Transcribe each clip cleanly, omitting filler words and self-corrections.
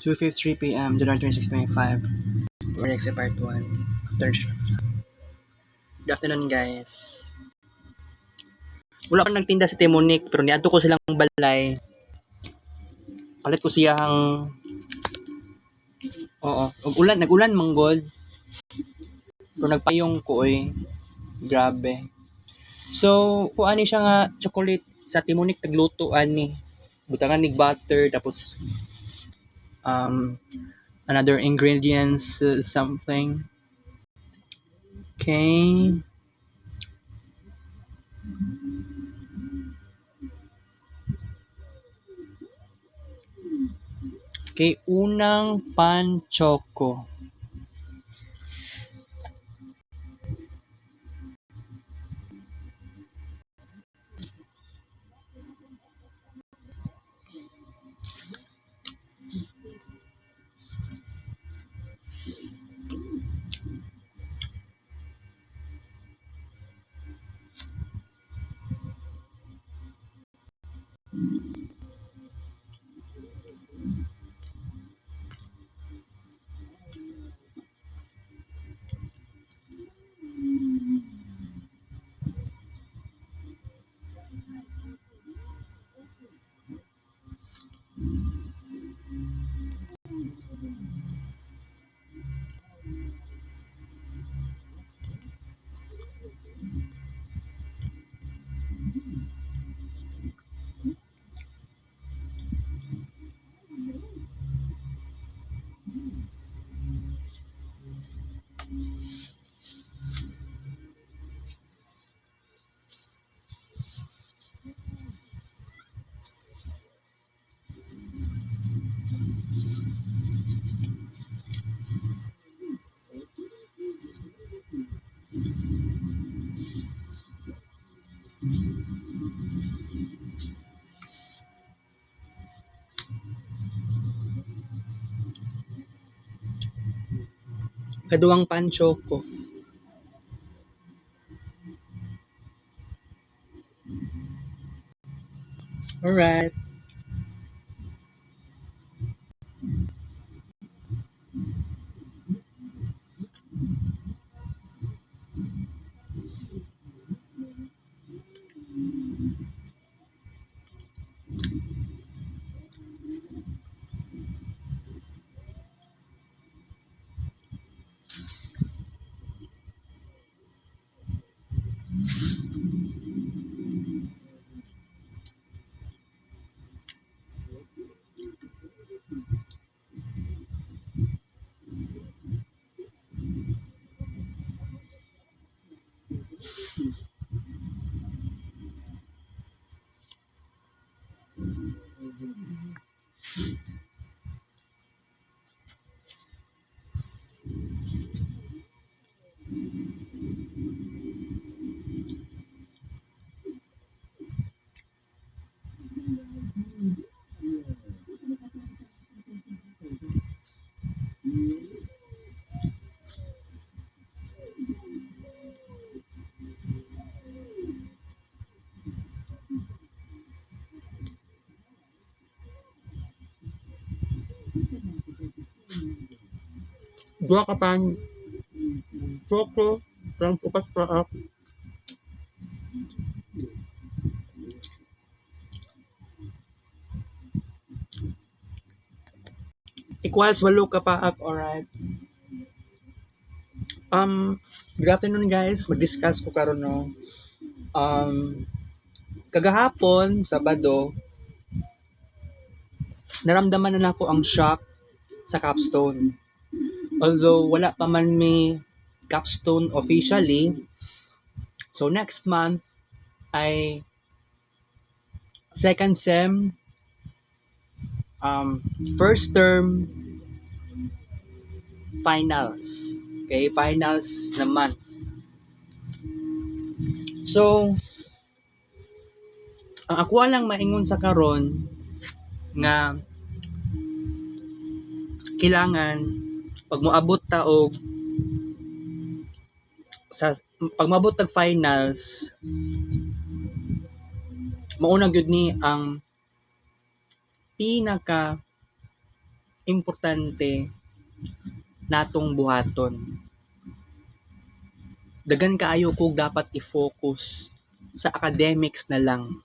2:53 p.m. January 26, 2025. We're next to part 1. After Good afternoon, guys. Wala pa nagtinda si Timonik, pero niadto ko silang balay. Palit ko siyang nag-ulan manggod. Pero nagpayong ko grabe. So, kuan ni siya nga chocolate sa Timonik tagluto ani. Butangan nig butter tapos another ingredients something. Okay. Okay, unang pan choco. Kaduang pan choco. Alright. Dua ka pan choco from upas praak. Equals walo ka paak, alright. Good afternoon, guys. Mag-discuss ko karon no. Kagahapon, Sabado, naramdaman na nako ang shock sa capstone. Although wala pa man may capstone officially, so next month ay second sem, first term, finals. Okay, finals na month. So, ang ako lang maingon sa karon nga kailangan pag moabot ta og sa pag moabot tag finals, mauna gyud ni ang pinaka importante natong buhaton. Dagan kaayo kog dapat i-focus sa academics na lang.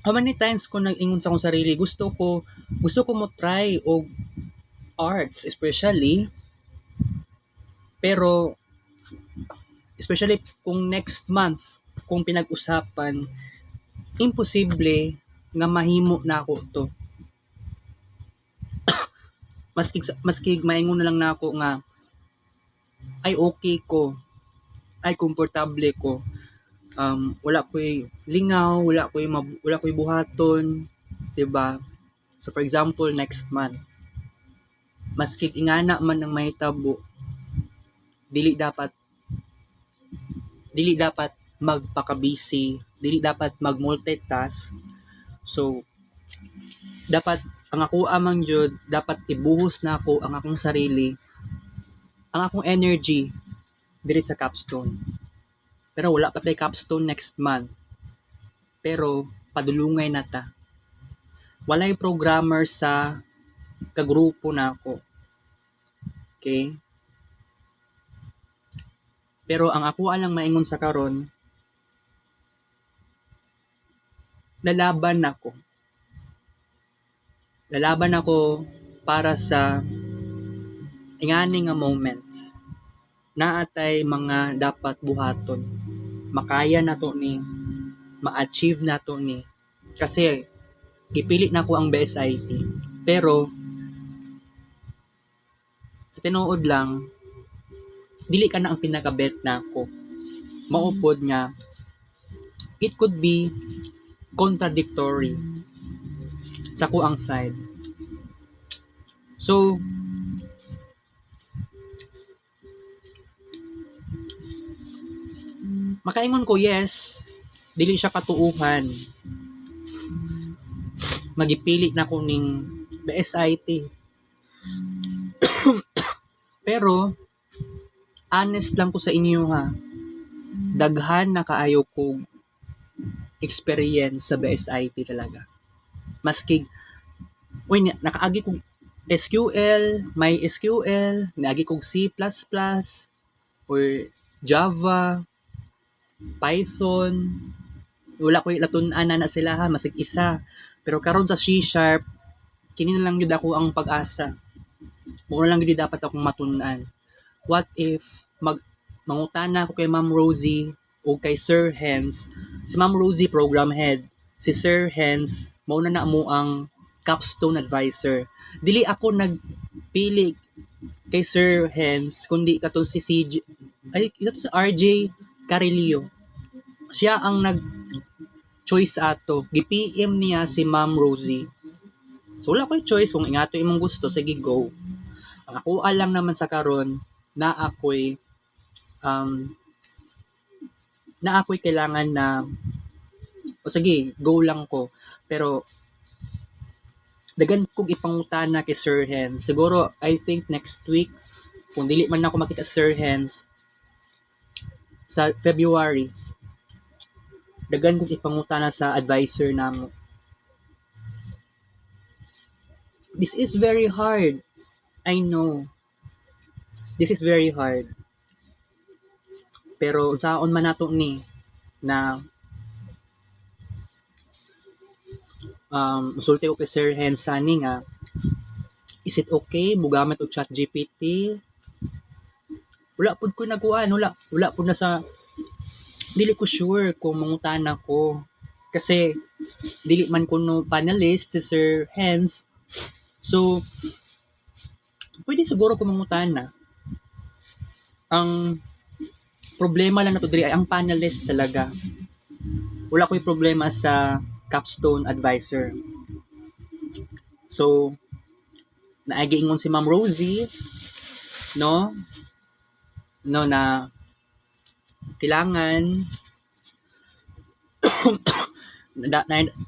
How many times ko nag-ingon sa akong sarili, gusto ko mo try og arts especially, pero especially kung next month kung pinag-usapan, imposible nga mahimo na ako to. Maski maingon na lang nako nga ay okay ko, ay komportable ko. Wala ko'y lingaw, wala ko'y buhaton, 'di ba? So for example, next month, maski ingana man ang mahitabo, dili dapat magpaka-busy, dili dapat mag-multitask. So dapat ang ako amang jud, dapat ibuhos na ako ang akong sarili, ang akong energy diri sa capstone. Pero wala pa tay capstone next month. Pero padulungay na ta. Walay programmer sa kagrupo na ako. Okay? Pero ang ako alang maingon sa karon, lalaban ako. Lalaban ako para sa ingani nga moment. Naatay mga dapat buhaton. Makaya na to ni, ma-achieve na to ni. Kasi gipili na ko ang BSIT. Pero sa tinuod lang, dili ka na ang pinaka-bet na ako. Maupod nga, it could be contradictory sa ko ang side. So, makaingon ko, yes, dili siya katuuhan. Magipili na ko ning BSIT. Pero, honest lang ko sa inyo ha, daghan na kaayo ko experience sa BSIT talaga. Maski, nakaagi kong SQL, may SQL, naagi kong C++, or Java, Python, wala ko latunan na sila ha, masig isa. Pero karon sa C#, kini na lang yun ako ang pag-asa. Muna lang yun dapat akong matunan. What if mangutana ako kay Ma'am Rosie o kay Sir Hens? Si Ma'am Rosie program head, si Sir Hens mauna na mo ang capstone advisor. Dili ako nagpili kay Sir Hens kundi katon si CJ ito si RJ Carillo. Siya ang nag-choice ato. Gi-PM niya si Ma'am Rosie. So wala ko'y choice kung ingato imong gusto, sige go. Ang ako alam naman sa karon na ako'y kailangan na sige, go lang ko. Pero dagan kong ipangutana kay Sir Hens. Siguro, I think next week, kung dili man ako makita sa Sir Hens, sa February, dagan kong ipangutana sa advisor namo. This is very hard. I know. This is very hard. Pero saon man nato ni na usulti ko kay Sir Hens sani nga, is it okay mugamit og ChatGPT? Wala pud ko nakuan, wala pud na sa dili ko sure kung mangutana ko kasi dili man kuno panelist si Sir Hens. So pwede siguro ko mangutana. Ang problema lang na to diri ay ang panelist talaga. Wala ko'y problema sa capstone advisor. So naagiingon si Ma'am Rosie no na kailangan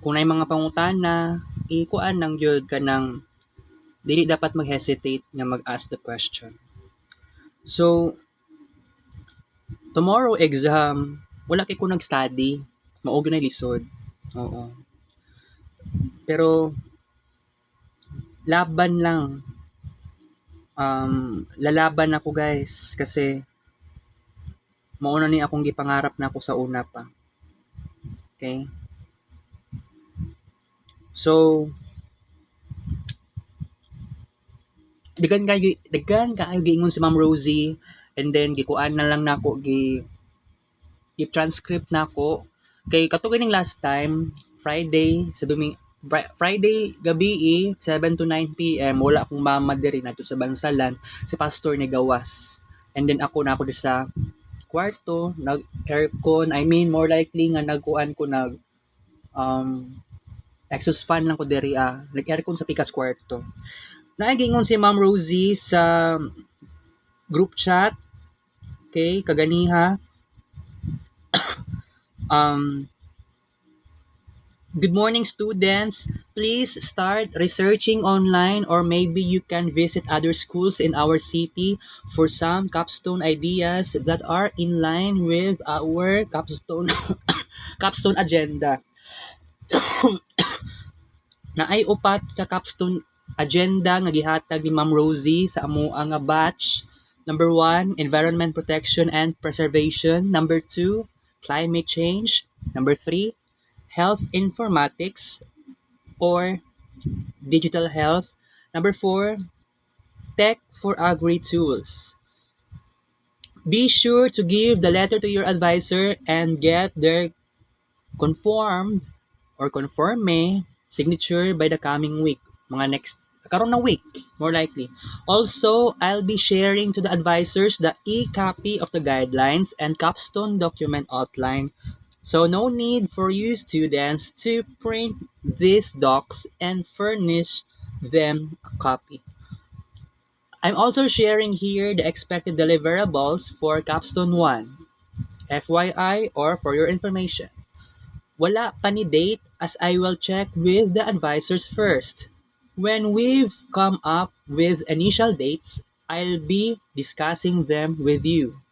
kung na mga pangutana ikuan nang jud kanang dili dapat mag-hesitate nga mag-ask the question. So tomorrow exam wala kay ko nag-study, mao gyud na lisod. Oo. Pero laban lang. Lalaban ako guys kasi mauna ni akong gipangarap na ako sa una pa. Okay? So, daghan kaayo giingon si Ma'am Rosie, and then gikuan na lang nako i-transcript nako kay kato kining last time Friday sa Friday gabi 7 to 9 PM wala akong mama diri nato sa Bansalan si pastor ni gawas, and then ako na ako di sa kwarto nag aircon, I mean more likely nga nagkuan ko um exhaust fan lang ko diri nag aircon sa pikas kwarto. Naigingon si Ma'am Rosie sa group chat, okay, kaganiha. Good morning, students. Please start researching online, or maybe you can visit other schools in our city for some capstone ideas that are in line with our capstone capstone agenda. Naay upat ka capstone agenda nga gihatag ni Ma'am Rosie sa amoa nga batch. Number 1, environment protection and preservation. Number 2, climate change. Number 3, health informatics or digital health. Number 4, tech for agri-tools. Be sure to give the letter to your advisor and get their confirmed or conforme signature by the coming week. Mga next karon na week, more likely. Also, I'll be sharing to the advisors the e-copy of the guidelines and capstone document outline. So no need for you students to print these docs and furnish them a copy. I'm also sharing here the expected deliverables for Capstone 1, FYI or for your information. Wala pa ni date as I will check with the advisors first. When we've come up with initial dates, I'll be discussing them with you.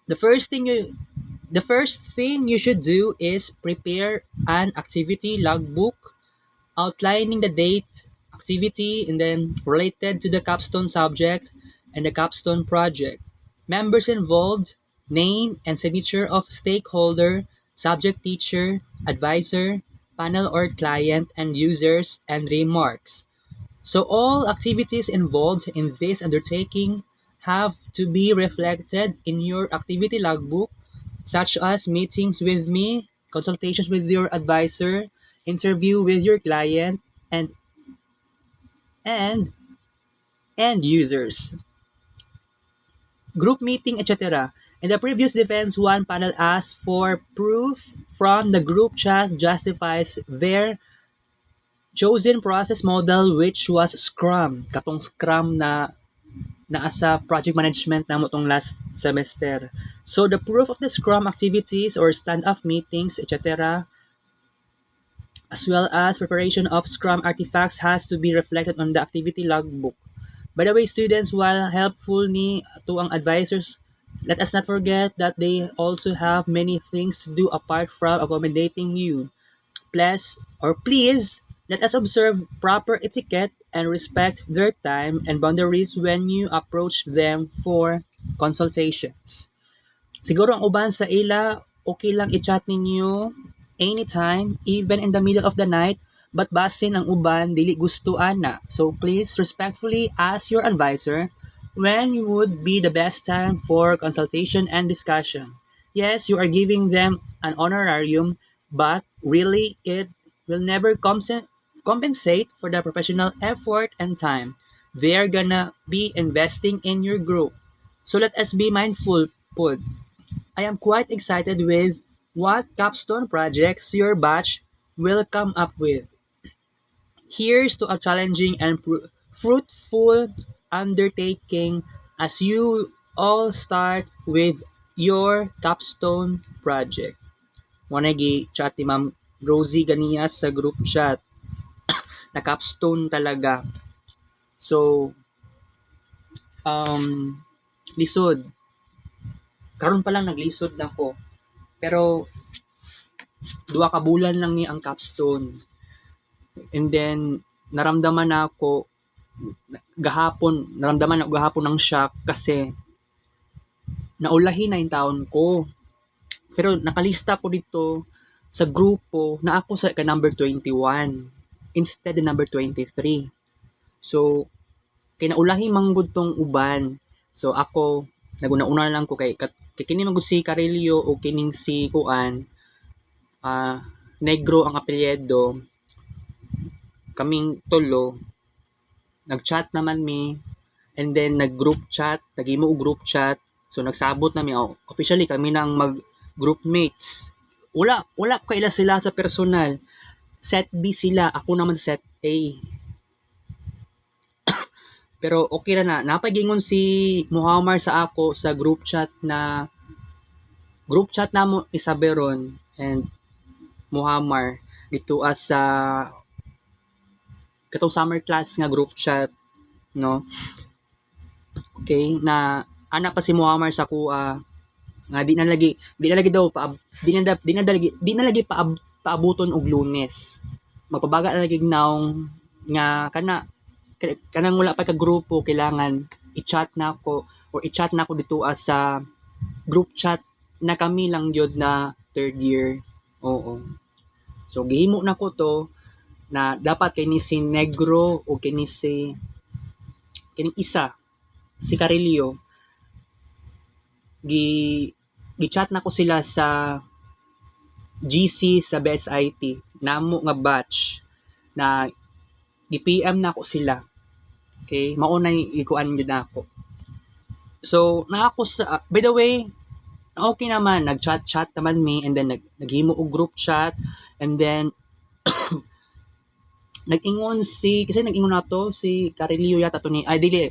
The first thing you should do is prepare an activity logbook outlining the date, activity, and then related to the capstone subject and the capstone project. Members involved, name and signature of stakeholder, subject teacher, advisor, panel or client, and users, and remarks. So all activities involved in this undertaking have to be reflected in your activity logbook, such as meetings with me, consultations with your advisor, interview with your client, and end users, group meeting, etc. In the previous defense, one panel asked for proof from the group chat justifies their chosen process model, which was Scrum. Katong Scrum na naasa project management na mo tong last semester. So the proof of the Scrum activities or stand-up meetings, etc., as well as preparation of Scrum artifacts has to be reflected on the activity logbook. By the way, students, while helpful ni to ang advisors, let us not forget that they also have many things to do apart from accommodating you. Please, let us observe proper etiquette and respect their time and boundaries when you approach them for consultations. Siguro ang uban sa ila, okay lang i-chat ninyo anytime, even in the middle of the night, but basin ang uban, dili gusto ana. So please respectfully ask your advisor when would be the best time for consultation and discussion. Yes, you are giving them an honorarium, but really it will never compensate for the professional effort and time they're gonna be investing in your group. So let us be mindful, Pod. I am quite excited with what capstone projects your batch will come up with. Here's to a challenging and fruitful undertaking as you all start with your capstone project. Muna chat ni Ma'am Rosie ganiya sa group chat na capstone talaga. So, lisod. Karon pa lang naglisod na ko. Pero 2 ka bulan lang ni ang capstone. And then naramdaman ako gahapon ng shock kasi naulahi na yung taon ko. Pero nakalista ko dito sa grupo na ako sa number 21 instead ng number 23. So, kinaulahi manggod tong uban. So, ako, naguna-una lang ko kay kini manggod si Carillo o kining si Kuan, Negro ang apelyido. Kaming tulo, nag-chat naman mi, and then nag-group chat, nagimo og group chat. So, nagsabot na mi, officially kami nang mag-group mates. Wala ko kaila sila sa personal. Set B sila, ako naman set A. Pero okay na. Napagingon si Muhammad sa ako sa group chat mo Isaberon and Muhammad dito as sa katong summer class nga group chat, no? Okay, na anak pa si Muhammad sa kuha nga di na lagi paabuton og Lunes. Magpabaga na lagi naong nga kanang wala pa ka grupo kailangan i-chat na ako dito as sa group chat na kami lang yun na third year. Oo. So gihimo na ko to na dapat kini si Negro o kining isa si Carillo gi-chat na ko sila sa GC sa BSIT namo nga batch na gi-PM na ko sila. Okay, maunay ikuan gyud ako. So na ako sa by the way, okay naman nag-chat naman me and then naghimo og group chat and then nag-ingon nato si Carillo yata to ni ay dili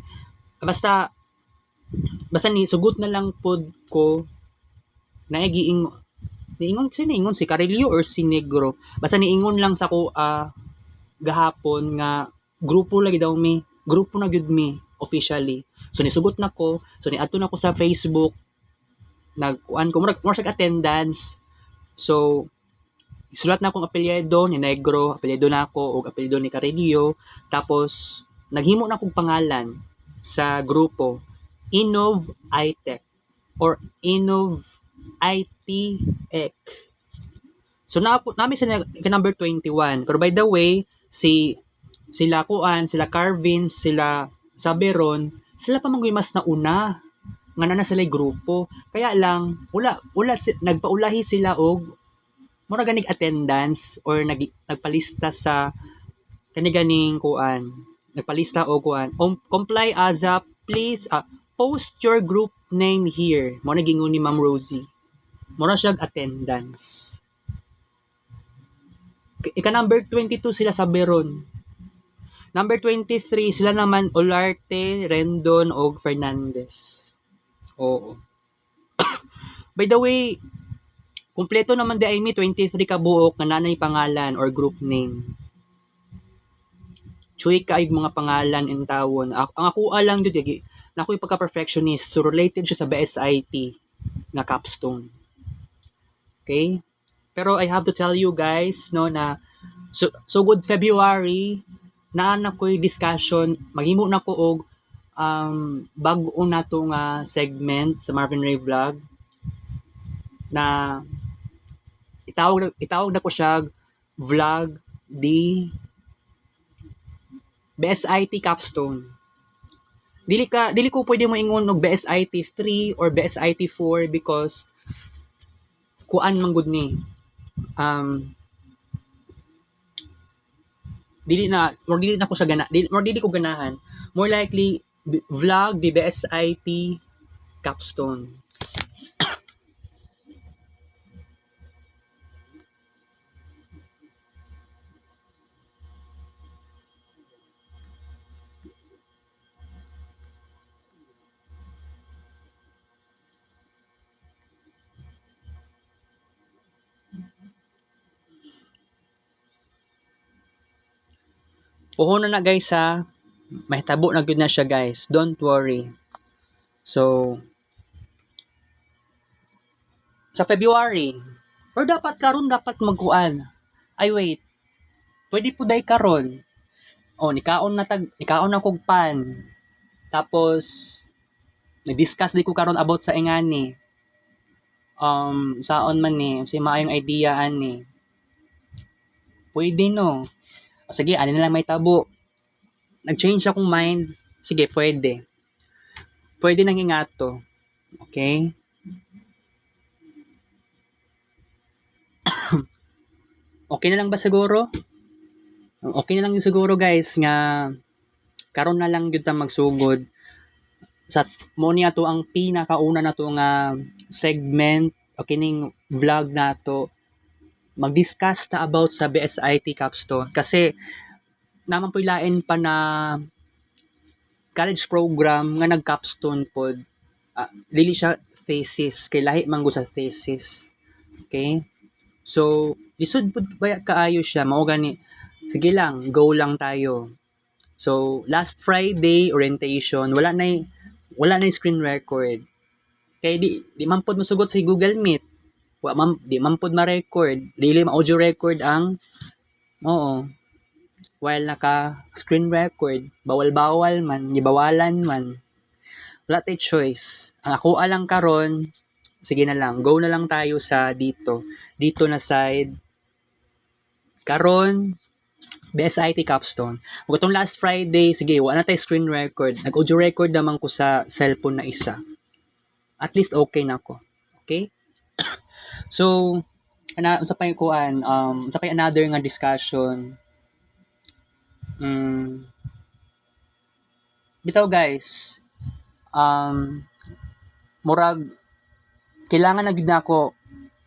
basta ni sugot na lang pod ko na niingon si Carillo or si Negro. Basta niingon lang sa ko gahapon nga grupo lagi daw grupo na gyud mi officially. So nisugot na ko, so niadto na ko sa Facebook, nagkuan ko more attendance. So isulat na akong apelyido ni Negro, apelyido na ako og apelyido ni Carillo, tapos naghimo na akong pangalan sa grupo Innov iTech or Innov ITEC. So nami sa number 21. Pero by the way, sila Carvin, sila Saberon, sila pa manggoy mas nauna nga na sila grupo. Kaya lang nagpaulahi sila og mura ganig attendance or nagpalista sa kaniganing kuan. Nagpalista og kuan. Comply ASAP, please post your group name here. Mo nagingon ni Ma'am Rosie. Mura siya attendance. Number 22 sila sa Beron. Number 23 sila naman Olarte, Rendon og Fernandez. Oo. By the way, kumpleto naman di ay mi 23 ka buok nga nanay pangalan or group name. Chuy kaayog mga pangalan in tawon. Ang ako lang jud na ako'y pagka-perfectionist, so related siya sa BSIT na capstone. Okay? Pero I have to tell you guys no na so good February na ko'y discussion, maghimo na ko og bag-o na to nga segment sa Marvin Ray Vlog na itawag na ko siya vlog di BSIT capstone. Dili ko pwede mo ingon og BSIT 3 or BSIT 4 because kuan man gud ni dili na ko siya dili ko ganahan. More likely vlog di BSIT capstone. Puhunan na guys ha. Mahitabo na gyud na siya guys. Don't worry. So sa February or dapat magkuan. Ay wait. Pwede po day karon. nikaon na kog pan. Tapos nag-discuss di ko karon about sa ingani. Saon man ni, si maayong idea ani. Pwede no. O sige, ano na lang may tabo. Nag-change akong mind. Sige, pwede. Pwede nang ingato. Okay? Okay na lang ba siguro? Okay na lang yun siguro guys nga karon na lang gyud ta magsugod sa mo niya to ang pinakauna na to nga segment o kining vlog nato mag-discuss ta about sa BSIT capstone kasi naman po'y lain pa na college program nga nag-capstone pod. Dili siya thesis kay lahi man sa thesis. Okay? So, lisod pud baya kaayo siya mao gani. Sige lang, go lang tayo. So, last Friday orientation, wala na screen record. Kay di man pod masugot sa Google Meet. Di man pod ma-record. Dili ma-audio record ang oo. While naka screen record, bawal-bawal man, gibawalan man. Wala tay choice. Ang ako alang karon, sige na lang, go na lang tayo sa dito. Dito na side. Karon, BSIT capstone. Kung itong last Friday, sige, wala na tayo screen record. Nag-audio record naman ko sa cellphone na isa. At least okay na ako. Okay? So, unsa pa yung kuan, unsa pa yung another nga discussion. Bitaw guys, murag, kailangan na gyud nako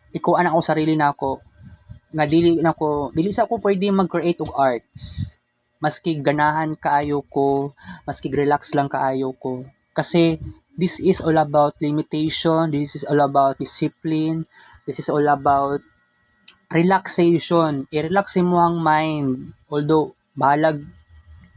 ikuan ako sarili nako nga dili sa ako pwede mag-create og arts. Maski ganahan kaayo ko, maski relax lang kaayo ko. Kasi this is all about limitation, this is all about discipline, this is all about relaxation. I-relax mo ang mind. Although bahalag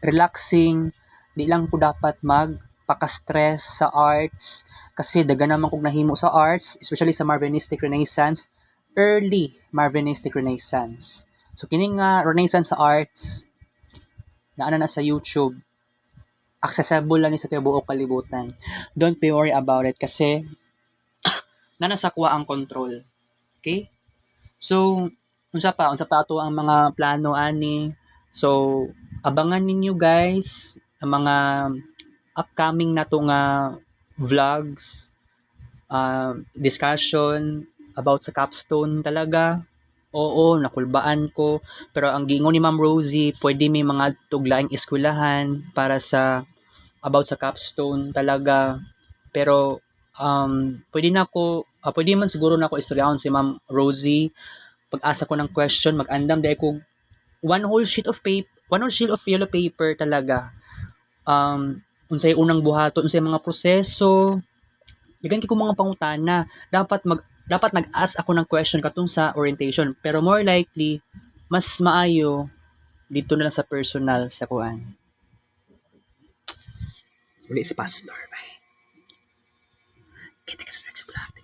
relaxing, di lang ko dapat magpaka-stress sa arts kasi daga naman kog nahimo sa arts, especially sa Marvinistic Renaissance, early Marvinistic Renaissance. So kining Renaissance sa arts na sa YouTube, accessible lang ni sa tibuok kalibutan. Don't be worry about it kasi nasa kuha ang control. Okay? So, unsa pa ato ang mga plano ani. So, abangan ninyo guys ang mga upcoming na to nga vlogs, discussion about sa capstone talaga. Oo, nakulbaan ko. Pero ang gingon ni Ma'am Rosie, pwede may mga tuglaing eskwelahan para sa about sa capstone talaga. Pero pwede man siguro na ako istoryahon si Ma'am Rosie. Pag-asa ko ng question, mag-andam dahil ko one whole sheet of yellow paper talaga. Unsay unang buhaton, unsay mga proseso, dagan ko mga pangutana. Dapat nag-ask ako ng question katong sa orientation, pero more likely mas maayo dito na lang sa personal sa kuan. Uli si Pastor. Bye. Kita ka sa next vlog.